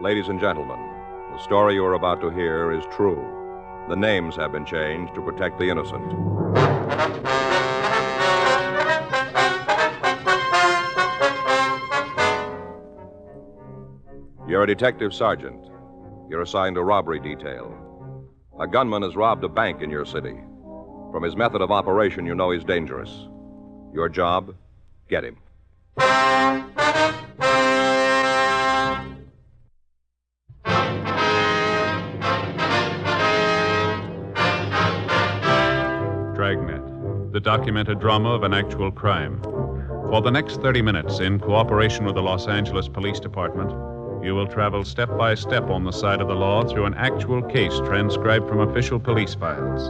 Ladies and gentlemen, the story you are about to hear is true. The names have been changed to protect the innocent. You're a detective sergeant. You're assigned to robbery detail. A gunman has robbed a bank in your city. From his method of operation, you know he's dangerous. Your job, get him. Dragnet, the documented drama of an actual crime. For the next 30 minutes, in cooperation with the Los Angeles Police Department, you will travel step by step on the side of the law through an actual case transcribed from official police files.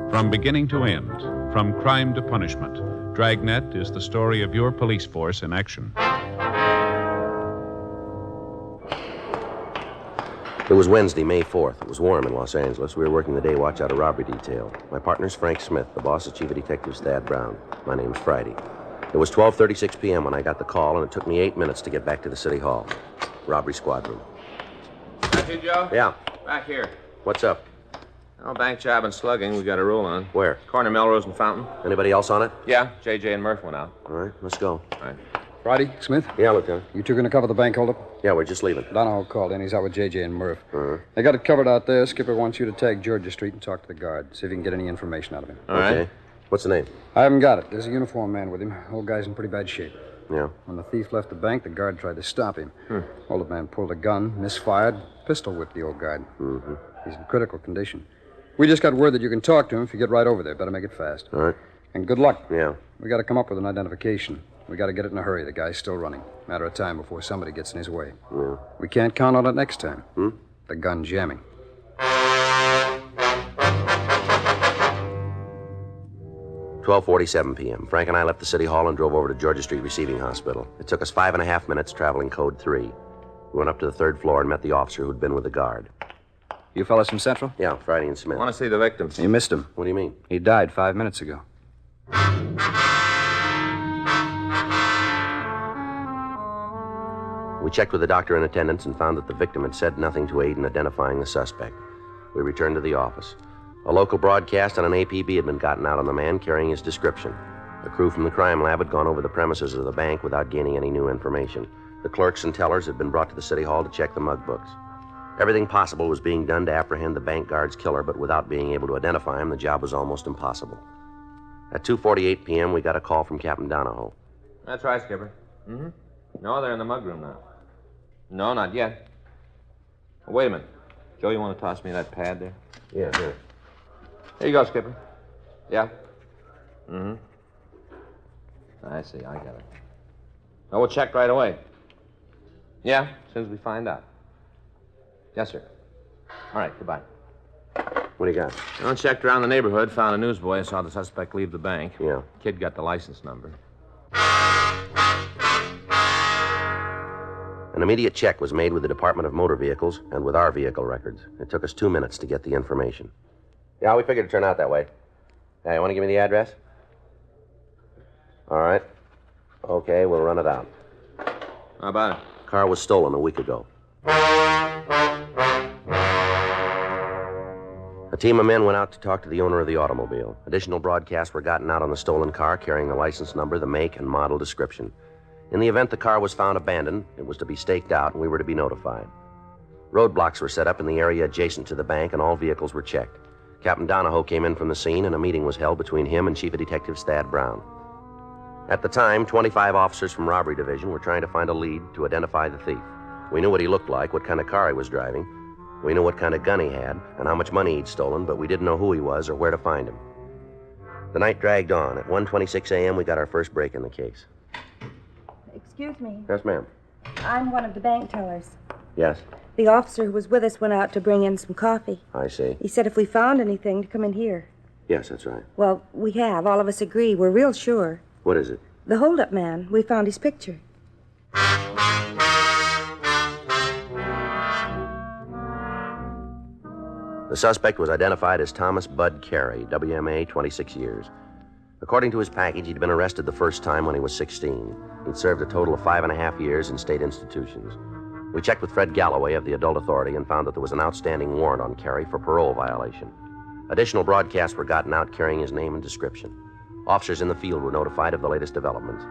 From beginning to end, from crime to punishment, Dragnet is the story of your police force in action. It was Wednesday, May 4th. It was warm in Los Angeles. We were working the day watch out of robbery detail. My partner's Frank Smith. The boss is Chief of Detectives Thad Brown. My name's Friday. It was 12:36 p.m. when I got the call, and it took me 8 minutes to get back to the city hall. Robbery squad room. Back here, Joe? Yeah. Back here. What's up? Oh, bank job and slugging. We got a rule on. Where? Corner Melrose and Fountain. Anybody else on it? Yeah, J.J. and Murph went out. All right, let's go. All right. Friday, Smith? Yeah, Lieutenant. You two gonna cover the bank holdup? Yeah, we're just leaving. Donahoe called in. He's out with J.J. and Murph. Uh-huh. They got it covered out there. Skipper wants you to tag Georgia Street and talk to the guard. See if you can get any information out of him. All right. Okay. What's the name? I haven't got it. There's a uniformed man with him. Old guy's in pretty bad shape. Yeah. When the thief left the bank, the guard tried to stop him. Old man pulled a gun, misfired, pistol whipped the old guard. Mm-hmm. He's in critical condition. We just got word that you can talk to him if you get right over there. Better make it fast. All right. And good luck. Yeah. We got to come up with an identification. We got to get it in a hurry. The guy's still running. Matter of time before somebody gets in his way. Yeah. We can't count on it next time. Hmm? The gun jamming. 12:47 p.m. Frank and I left the city hall and drove over to Georgia Street Receiving Hospital. It took us 5.5 minutes traveling code 3. We went up to the 3rd floor and met the officer who'd been with the guard. You fellas from Central? Yeah, Friday and Smith. I want to see the victim. You missed him. What do you mean? He died 5 minutes ago. We checked with the doctor in attendance and found that the victim had said nothing to aid in identifying the suspect. We returned to the office. A local broadcast on an APB had been gotten out on the man carrying his description. A crew from the crime lab had gone over the premises of the bank without gaining any new information. The clerks and tellers had been brought to the city hall to check the mug books. Everything possible was being done to apprehend the bank guard's killer, but without being able to identify him, the job was almost impossible. At 2:48 p.m., we got a call from Captain Donahoe. That's right, Skipper. Mm-hmm. No, they're in the mug room now. No, not yet. Oh, wait a minute. Joe, you want to toss me that pad there? Yeah, here. Here you go, Skipper. Yeah? Mm-hmm. I see. I got it. Oh, we'll check right away. Yeah, as soon as we find out. Yes, sir. All right, goodbye. What do you got? I checked around the neighborhood, found a newsboy, saw the suspect leave the bank. Yeah. Kid got the license number. An immediate check was made with the Department of Motor Vehicles and with our vehicle records. It took us 2 minutes to get the information. Yeah, we figured it'd turn out that way. Hey, you want to give me the address? All right. Okay, we'll run it out. How about it? Car was stolen a week ago. A team of men went out to talk to the owner of the automobile. Additional broadcasts were gotten out on the stolen car carrying the license number, the make, and model description. In the event the car was found abandoned, it was to be staked out and we were to be notified. Roadblocks were set up in the area adjacent to the bank and all vehicles were checked. Captain Donahoe came in from the scene and a meeting was held between him and Chief of Detectives Thad Brown. At the time, 25 officers from Robbery Division were trying to find a lead to identify the thief. We knew what he looked like, what kind of car he was driving. We knew what kind of gun he had and how much money he'd stolen, but we didn't know who he was or where to find him. The night dragged on. At 1:26 a.m., we got our first break in the case. Excuse me. Yes, ma'am. I'm one of the bank tellers. Yes, The officer who was with us went out to bring in some coffee. I see. He said if we found anything to come in here. Yes, that's right. Well, we have. All of us agree. We're real sure. What is it? The hold-up man. We found his picture. The suspect was identified as Thomas Bud Carey, WMA, 26 years. According to his package, he'd been arrested the first time when he was 16. He'd served a total of 5.5 years in state institutions. We checked with Fred Galloway of the Adult Authority and found that there was an outstanding warrant on Carey for parole violation. Additional broadcasts were gotten out carrying his name and description. Officers in the field were notified of the latest developments.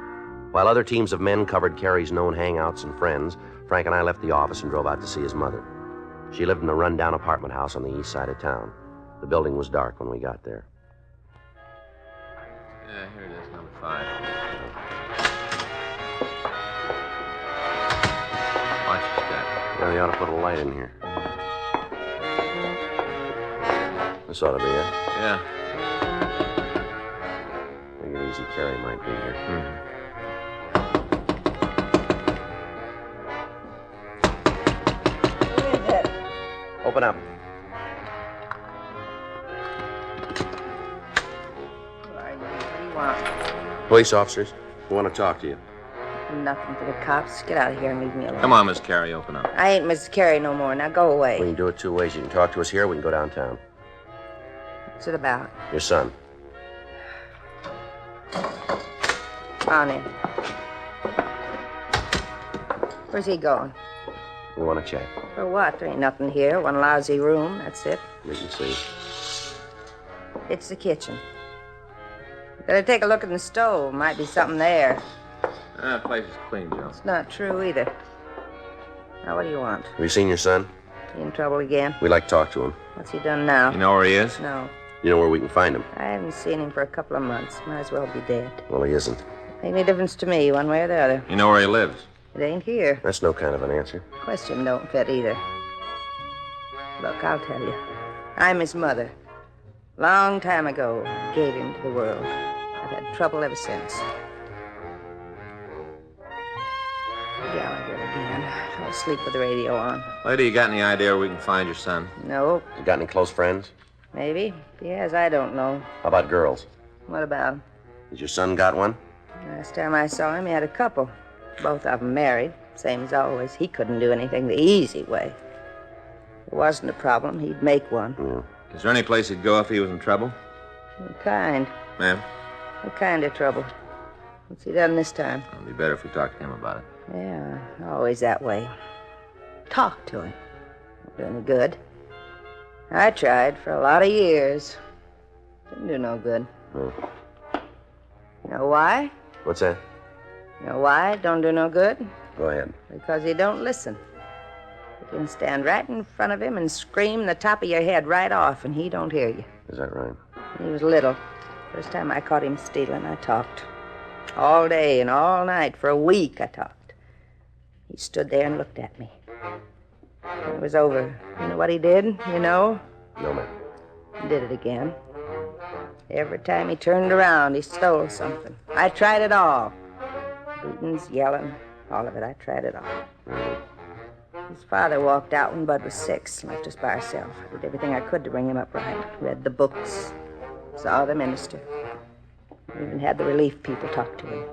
While other teams of men covered Carey's known hangouts and friends, Frank and I left the office and drove out to see his mother. She lived in a rundown apartment house on the east side of town. The building was dark when we got there. Yeah, here it is, number 5. Watch your step. Yeah, they ought to put a light in here. This ought to be it. Yeah. Take it easy, Carey might be here. Who is it? Open up. Who are you? What do you want? Police officers, we want to talk to you. Nothing for the cops. Get out of here and leave me alone. Come on, Miss Carey, open up. I ain't Mrs. Carey no more. Now go away. We can do it two ways. You can talk to us here, or we can go downtown. What's it about? Your son. On in. Where's he going? We want to check. For what? There ain't nothing here. One lousy room. That's it. We can see. It's the kitchen. Better take a look in the stove. Might be something there. That place is clean, Joe. It's not true either. Now, what do you want? Have you seen your son? He in trouble again? We'd like to talk to him. What's he done now? You know where he is? No. You know where we can find him? I haven't seen him for a couple of months. Might as well be dead. Well, he isn't. Ain't any difference to me, one way or the other. You know where he lives? It ain't here. That's no kind of an answer. Question don't fit either. Look, I'll tell you. I'm his mother. Long time ago, I gave him to the world. I've had trouble ever since. Gallagher again. Fell asleep with the radio on. Lady, you got any idea where we can find your son? Nope. You got any close friends? Maybe. If he has, I don't know. How about girls? What about him? Has your son got one? Last time I saw him, he had a couple. Both of them married. Same as always. He couldn't do anything the easy way. If it wasn't a problem, he'd make one. Yeah. Is there any place he'd go if he was in trouble? What kind? Ma'am? What kind of trouble? What's he done this time? It'd be better if we talked to him about it. Yeah, always that way. Talk to him. Won't do any good. I tried for a lot of years. Didn't do no good. No. You know why? What's that? You know why it don't do no good? Go ahead. Because he don't listen. You can stand right in front of him and scream the top of your head right off, and he don't hear you. Is that right? He was little. First time I caught him stealing, I talked. All day and all night. For a week, I talked. He stood there and looked at me. When it was over, you know what he did? You know? No, ma'am. He did it again. Every time he turned around, he stole something. I tried it all. Beatings, yelling, all of it. I tried it all. His father walked out when Bud was 6, left us by ourselves. I did everything I could to bring him up right. Read the books, saw the minister. Even had the relief people talk to him.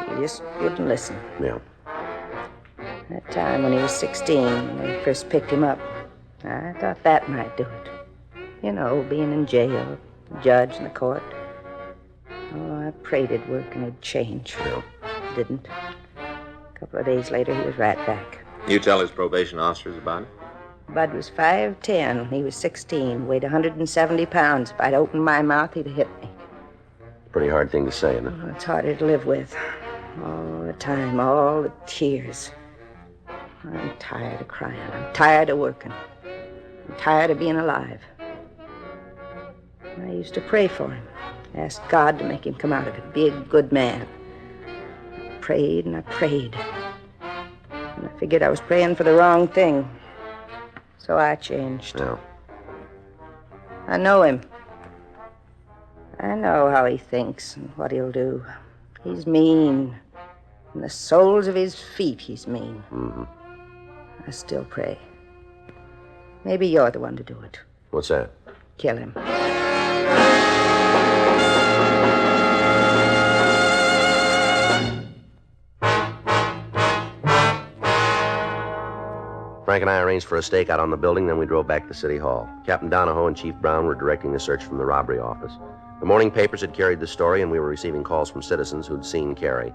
He just wouldn't listen. Yeah. That time when he was 16, when they first picked him up, I thought that might do it. You know, being in jail, the judge and the court. Oh, I prayed it'd work and he'd change. Yeah. Didn't. A couple of days later, he was right back. You tell his probation officers about it? Bud was 5'10" when he was 16, weighed 170 pounds. If I'd opened my mouth, he'd have hit me. Pretty hard thing to say, isn't it? Oh, it's harder to live with. All the time, all the tears. I'm tired of crying. I'm tired of working. I'm tired of being alive. I used to pray for him. Asked God to make him come out of it, be a good man. I prayed and I prayed. And I figured I was praying for the wrong thing. So I changed. Yeah. I know him. I know how he thinks and what he'll do. He's mean. In the soles of his feet, he's mean. Mm-hmm. I still pray. Maybe you're the one to do it. What's that? Kill him. Frank and I arranged for a stakeout on the building, then we drove back to City Hall. Captain Donahoe and Chief Brown were directing the search from the robbery office. The morning papers had carried the story, and we were receiving calls from citizens who'd seen Carey.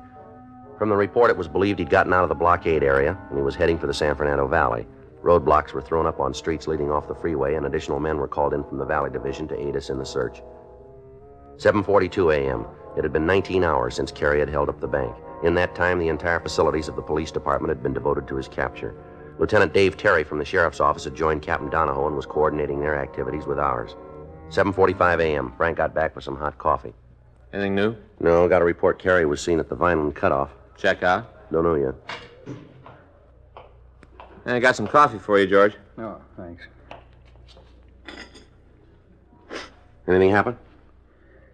From the report, it was believed he'd gotten out of the blockade area and he was heading for the San Fernando Valley. Roadblocks were thrown up on streets leading off the freeway, and additional men were called in from the Valley Division to aid us in the search. 7:42 a.m. It had been 19 hours since Carey had held up the bank. In that time, the entire facilities of the police department had been devoted to his capture. Lieutenant Dave Terry from the sheriff's office had joined Captain Donahoe and was coordinating their activities with ours. 7:45 a.m. Frank got back with some hot coffee. Anything new? No, got a report Carey was seen at the Vineland cutoff. Check out? Don't know yet. I got some coffee for you, George. Oh, thanks. Anything happen?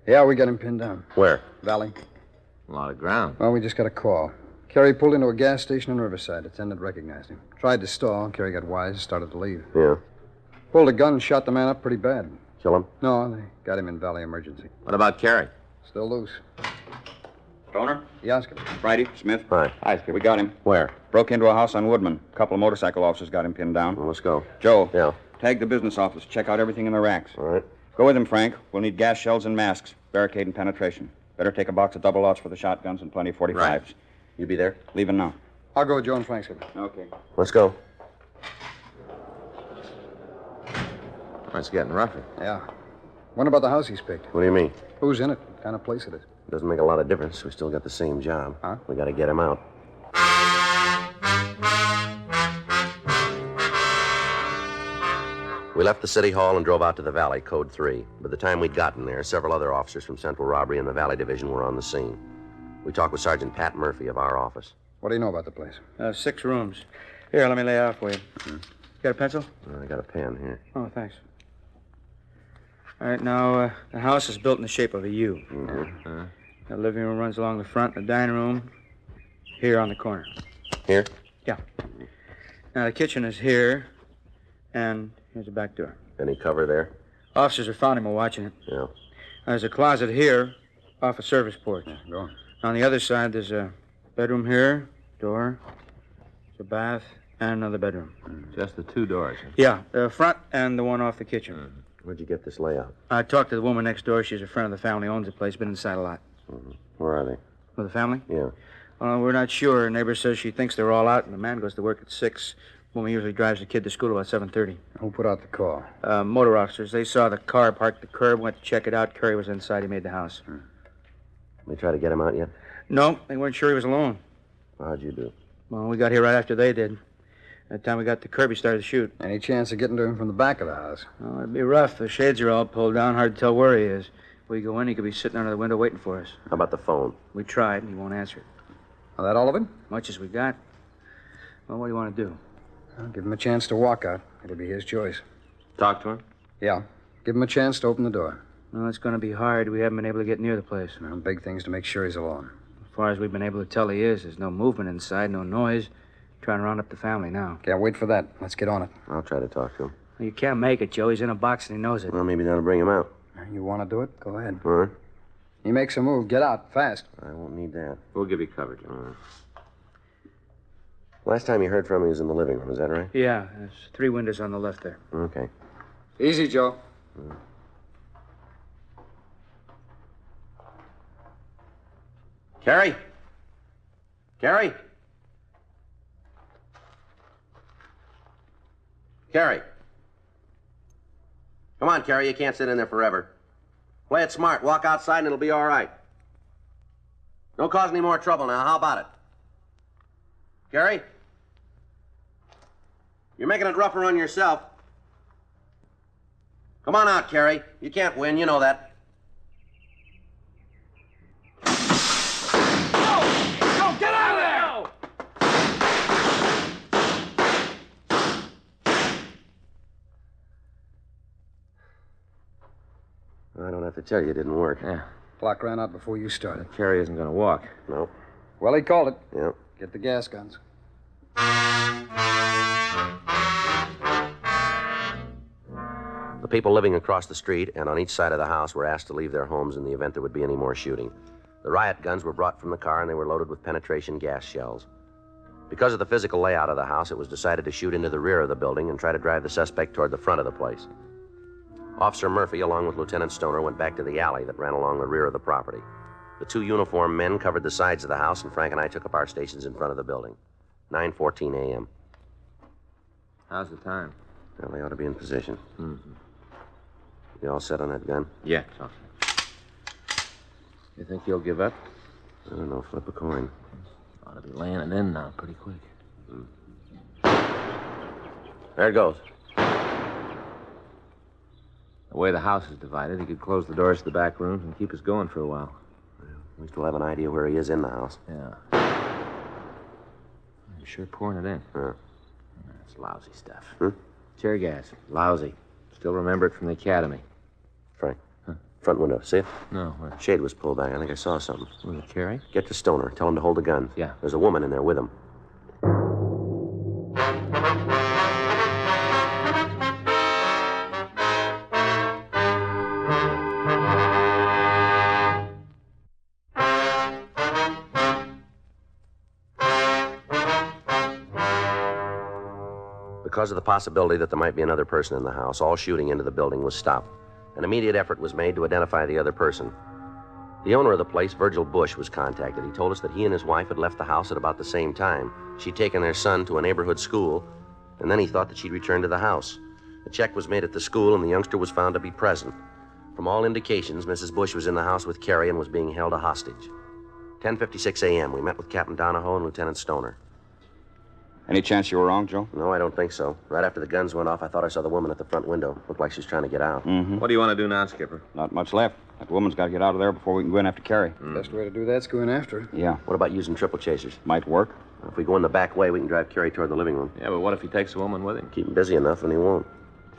Yeah, we got him pinned down. Where? Valley. A lot of ground. Well, we just got a call. Carey pulled into a gas station in Riverside. Attendant recognized him. Tried to stall. Carey got wise, started to leave. Yeah. Pulled a gun and shot the man up pretty bad. Kill him? No, they got him in Valley Emergency. What about Carey? Still loose. Stoner? Yeah, Oscar. Friday, Smith. Hi. Hi, Skipper. We got him. Where? Broke into a house on Woodman. A couple of motorcycle officers got him pinned down. Well, let's go. Joe. Yeah. Tag the business office. Check out everything in the racks. All right. Go with him, Frank. We'll need gas shells and masks. Barricade and penetration. Better take a box of double outs for the shotguns and plenty of 45s. Right. You be there? Leaving now. I'll go with Joe and Frank, Skipper. Okay. Let's go. Oh, it's getting rougher. Yeah. Wonder about the house he's picked. What do you mean? Who's in it? What kind of place it is? Doesn't make a lot of difference. We still got the same job. Huh? We got to get him out. We left the city hall and drove out to the valley, code 3. By the time we'd gotten there, several other officers from Central Robbery and the Valley Division were on the scene. We talked with Sergeant Pat Murphy of our office. What do you know about the place? 6 rooms. Here, let me lay out for you. Got a pencil? I got a pen here. Oh, thanks. All right, now, the house is built in the shape of a U. Mm-hmm. The living room runs along the front, and the dining room here on the corner. Here? Yeah. Now, the kitchen is here, and here's the back door. Any cover there? Officers are found him while watching it. Yeah. There's a closet here off a service porch. Yeah, go on. On the other side, there's a bedroom here, door, there's a bath, and another bedroom. Just the 2 doors. Yeah, the front and the one off the kitchen. Where'd you get this layout? I talked to the woman next door. She's a friend of the family, owns the place, been inside a lot. Where are they? With the family? Yeah. Well, we're not sure. Her neighbor says she thinks they're all out, and the man goes to work at 6. Woman usually drives the kid to school about 7:30. Who put out the call? Motor officers. They saw the car parked at the curb, went to check it out. Curry was inside. He made the house. They try to get him out yet? No, they weren't sure he was alone. How'd you do? Well, we got here right after they did. By the time we got to Kirby, started to shoot. Any chance of getting to him from the back of the house? Oh, it'd be rough. The shades are all pulled down. Hard to tell where he is. If we go in, he could be sitting under the window waiting for us. How about the phone? We tried, and he won't answer it. Is that all of it? Much as we got. Well, what do you want to do? I'll give him a chance to walk out. It'll be his choice. Talk to him? Yeah. Give him a chance to open the door. Well, it's going to be hard. We haven't been able to get near the place. Well, big things to make sure he's alone. As far as we've been able to tell, he is. There's no movement inside, no noise. Trying to round up the family now. Can't wait for that. Let's get on it. I'll try to talk to him. Well, you can't make it, Joe. He's in a box and he knows it. Well, maybe that'll bring him out. You want to do it? Go ahead. All right. He makes a move. Get out, fast. I won't need that. We'll give you cover, Joe. All right. Last time you heard from him, he was in the living room. Is that right? Yeah, there's 3 windows on the left there. Okay. Easy, Joe. Carrie? Carrie? Carrie? Come on, Carrie. You can't sit in there forever. Play it smart. Walk outside and it'll be all right. Don't cause any more trouble now. How about it? Carrie? You're making it rougher on yourself. Come on out, Carrie. You can't win. You know that. I don't have to tell you it didn't work. Yeah. Clock ran out before you started. Carey isn't going to walk. No. Well, he called it. Yeah. Get the gas guns. The people living across the street and on each side of the house were asked to leave their homes in the event there would be any more shooting. The riot guns were brought from the car and they were loaded with penetration gas shells. Because of the physical layout of the house, it was decided to shoot into the rear of the building and try to drive the suspect toward the front of the place. Officer Murphy, along with Lieutenant Stoner, went back to the alley that ran along the rear of the property. The 2 uniformed men covered the sides of the house, and Frank and I took up our stations in front of the building. 9:14 a.m. How's the time? Well, they ought to be in position. Mm-hmm. You all set on that gun? Yeah, it's all set. You think he'll give up? I don't know. Flip a coin. Ought to be laying it in now pretty quick. There it goes. The way the house is divided, he could close the doors to the back rooms and keep us going for a while. We still have an idea where he is in the house. Yeah. He's sure pouring it in. Yeah. That's lousy stuff. Hmm? Tear gas. Lousy. Still remember it from the academy. Frank. Front window. See it? No, where? Shade was pulled back. I think I saw something. Was it Carrie? Get to Stoner. Tell him to hold the gun. Yeah. There's a woman in there with him. Because of the possibility that there might be another person in the house, all shooting into the building was stopped. An immediate effort was made to identify the other person. The owner of the place, Virgil Bush, was contacted. He told us that he and his wife had left the house at about the same time. She'd taken their son to a neighborhood school, and then he thought that she'd return to the house. A check was made at the school, and the youngster was found to be present. From all indications, Mrs. Bush was in the house with Carrie and was being held a hostage. 10:56 a.m., we met with Captain Donahoe and Lieutenant Stoner. Any chance you were wrong, Joe? No, I don't think so. Right after the guns went off, I thought I saw the woman at the front window. Looked like she was trying to get out. Mm-hmm. What do you want to do now, Skipper? Not much left. That woman's got to get out of there before we can go in after Carrie. Best way to do that's go in after her. Yeah, What about using triple chasers? might work. If we go in the back way, we can drive Carrie toward the living room. Yeah, but what if he takes the woman with him? Keep him busy enough, and he won't.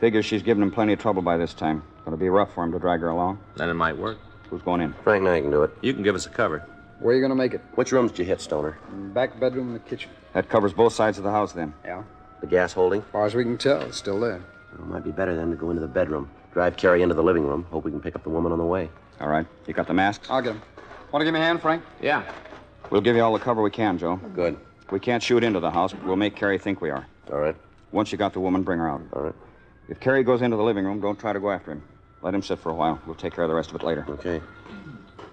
Figures she's given him plenty of trouble by this time. Gonna be rough for him to drag her along. Then it might work. Who's going in? Frank and I can do it. You can give us a cover. Where are you going to make it? Which rooms did you hit, Stoner? Back bedroom and the kitchen. That covers both sides of the house, then. Yeah. The gas holding? As far as we can tell, it's still there. Well, it might be better then to go into the bedroom. Drive Carrie into the living room. Hope we can pick up the woman on the way. All right. You got the masks? I'll get him. Want to give me a hand, Frank? Yeah. We'll give you all the cover we can, Joe. Good. We can't shoot into the house, but we'll make Carrie think we are. All right. Once you got the woman, bring her out. All right. If Carrie goes into the living room, don't try to go after him. Let him sit for a while. We'll take care of the rest of it later. Okay.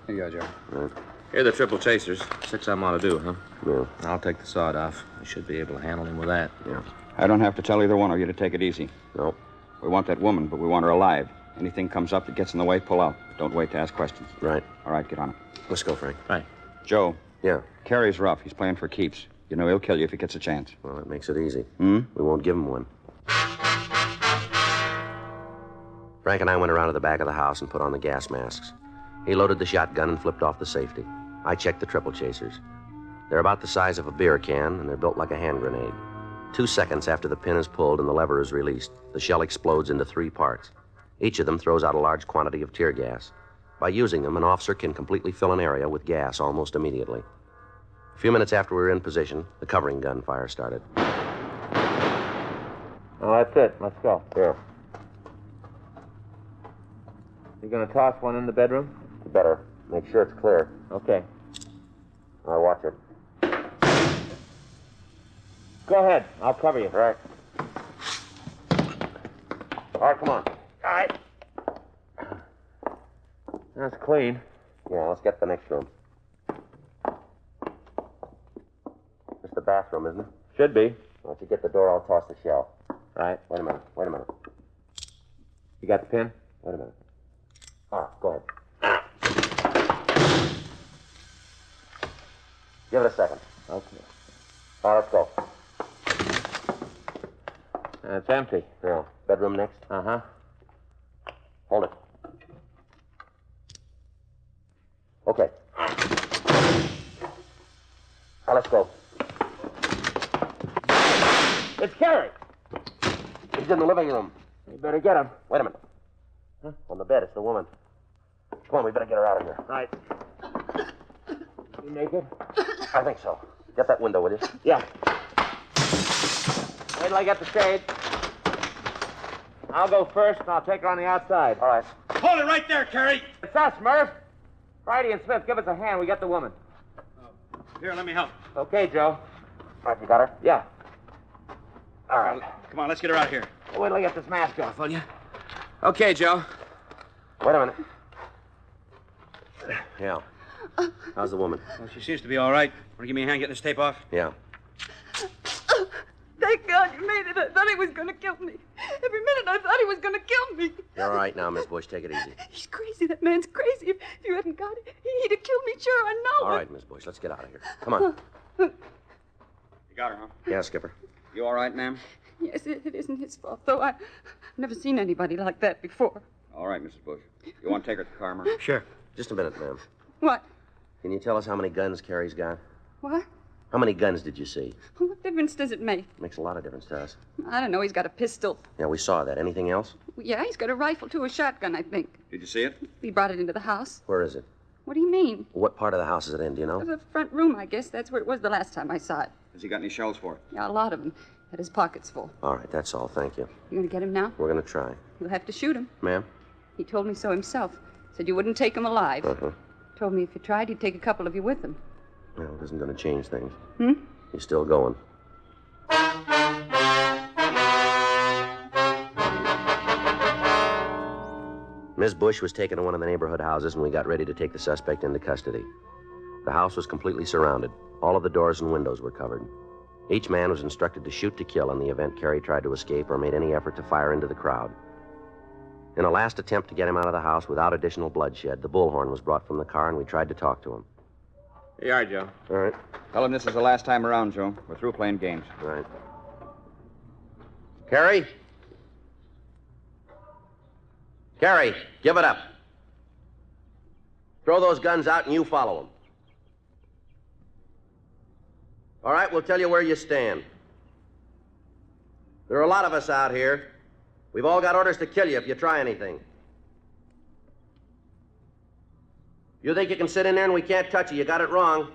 Here you go, Joe. All right. Here are the triple chasers. 6 of them ought to do, huh? Yeah. I'll take the sawed off. We should be able to handle him with that. Yeah. I don't have to tell either one of you to take it easy. No. We want that woman, but we want her alive. Anything comes up that gets in the way, pull out. Don't wait to ask questions. Right. All right, get on it. Let's go, Frank. Right. Joe, Yeah. Carrie's rough. He's playing for keeps. You know he'll kill you if he gets a chance. Well, that makes it easy. Hmm? We won't give him one. Frank and I went around to the back of the house and put on the gas masks. He loaded the shotgun and flipped off the safety. I checked the triple chasers. They're about the size of a beer can, and they're built like a hand grenade. 2 seconds after the pin is pulled and the lever is released, the shell explodes into 3 parts. Each of them throws out a large quantity of tear gas. By using them, an officer can completely fill an area with gas almost immediately. A few minutes after we were in position, the covering gun fire started. Well, that's it. Let's go. Yeah. You gonna toss one in the bedroom? Better. Make sure it's clear. Okay. I'll watch it. Go ahead. I'll cover you. Right. All right, come on. All right. That's clean. Yeah, let's get the next room. It's the bathroom, isn't it? Should be. Once you get the door, I'll toss the shell. Right. Wait a minute. Wait a minute. You got the pin? Wait a minute. All right, go ahead. Give it a second. Okay. All right, let's go. It's empty. Yeah. Bedroom next. Uh-huh. Hold it. Okay. Now let's go. It's Carrie. He's in the living room. You better get him. Wait a minute. Huh? On the bed, it's the woman. Come on, we better get her out of here. Right. You make it? I think so. Get that window, will you? Yeah. Wait till I get the shade. I'll go first, and I'll take her on the outside. All right. Hold it right there, Carrie. It's us, Murph. Friday and Smith, give us a hand. We got the woman. Here, let me help. Okay, Joe. All right, you got her? Yeah. All right. Come on, let's get her out of here. Wait till I get this mask off, will you? Okay, Joe. Wait a minute. Yeah. How's the woman? Well, she seems to be all right. Want to give me a hand getting this tape off? Yeah. Thank God you made it. I thought he was going to kill me. Every minute I thought he was going to kill me. You're all right now, Miss Bush. Take it easy. He's crazy. That man's crazy. If you hadn't got it, he'd have killed me. Sure, I know. All right, Miss Bush. Let's get out of here. Come on. You got her, huh? Yeah, Skipper. You all right, ma'am? Yes, it isn't his fault, though. I've never seen anybody like that before. All right, Mrs. Bush. You want to take her to the car, Murphy? Sure. Just a minute, ma'am. What? Can you tell us how many guns Carrie's got? What? How many guns did you see? What difference does it make? Makes a lot of difference to us. I don't know. He's got a pistol. Yeah, we saw that. Anything else? Yeah, he's got a rifle, too, a shotgun, I think. Did you see it? He brought it into the house. Where is it? What do you mean? What part of the house is it in, do you know? The front room, I guess. That's where it was the last time I saw it. Has he got any shells for it? Yeah, a lot of them. Had his pockets full. All right, that's all. Thank you. You gonna get him now? We're going to try. You'll have to shoot him. Ma'am? He told me so himself. Said you wouldn't take him alive. Uh-huh. Told me if you tried, he'd take a couple of you with him. Well, it isn't going to change things. Hmm? He's still going. Ms. Bush was taken to one of the neighborhood houses, and we got ready to take the suspect into custody. The house was completely surrounded. All of the doors and windows were covered. Each man was instructed to shoot to kill in the event Carrie tried to escape or made any effort to fire into the crowd. In a last attempt to get him out of the house without additional bloodshed, the bullhorn was brought from the car, and we tried to talk to him. Here you are, Joe. All right. Tell him this is the last time around, Joe. We're through playing games. All right. Carrie? Carrie, give it up. Throw those guns out and you follow them. All right, we'll tell you where you stand. There are a lot of us out here. We've all got orders to kill you if you try anything. You think you can sit in there and we can't touch you? You got it wrong.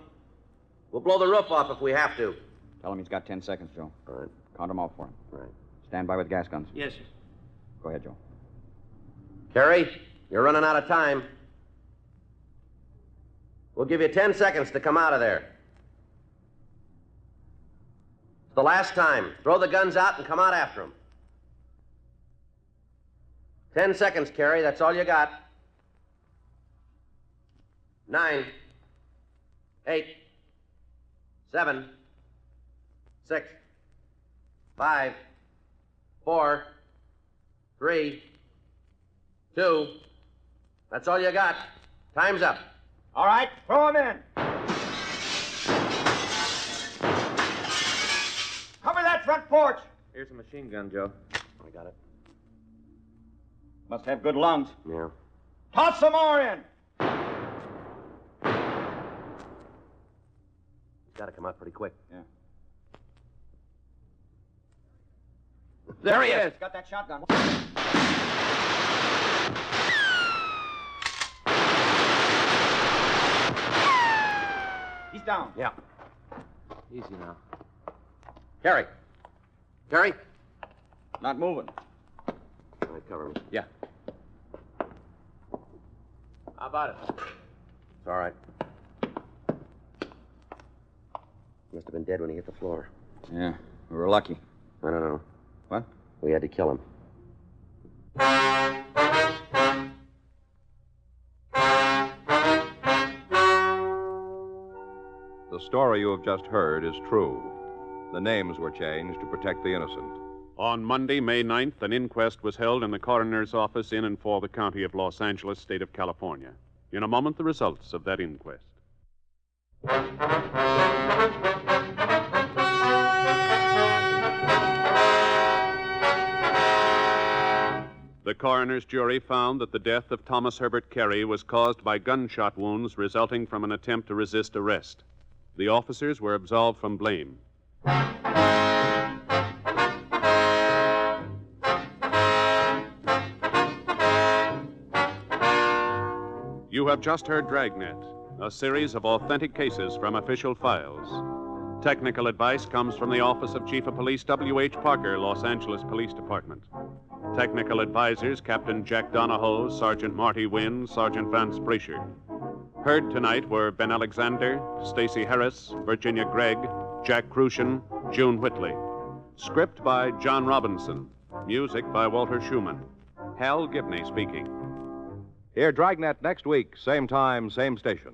We'll blow the roof off if we have to. Tell him he's got 10 seconds, Joe. All right. Count them out for him. All right. Stand by with gas guns. Yes, sir. Go ahead, Joe. Carrie, you're running out of time. We'll give you 10 seconds to come out of there. It's the last time. Throw the guns out and come out after them. 10 seconds, Carrie. That's all you got. 9, 8, 7, 6, 5, 4, 3, 2. That's all you got. Time's up. All right, throw him in. Cover that front porch. Here's a machine gun, Joe. I got it. Must have good lungs. Yeah. Toss some more in. It's got to come out pretty quick. Yeah. There he is. Got that shotgun. He's down. Yeah. Easy now. Carrie. Carrie? Not moving. All right, cover me. Yeah. How about it? It's all right. Must have been dead when he hit the floor. Yeah, we were lucky. I don't know. What? We had to kill him. The story you have just heard is true. The names were changed to protect the innocent. On Monday, May 9th, an inquest was held in the coroner's office in and for the county of Los Angeles, state of California. In a moment, the results of that inquest. The coroner's jury found that the death of Thomas Herbert Carey was caused by gunshot wounds resulting from an attempt to resist arrest. The officers were absolved from blame. You have just heard Dragnet, a series of authentic cases from official files. Technical advice comes from the Office of Chief of Police W.H. Parker, Los Angeles Police Department. Technical advisors Captain Jack Donahoe, Sergeant Marty Wynn, Sergeant Vance Brasher. Heard tonight were Ben Alexander, Stacey Harris, Virginia Gregg, Jack Crucian, June Whitley. Script by John Robinson. Music by Walter Schumann. Hal Gibney speaking. Hear Dragnet next week, same time, same station.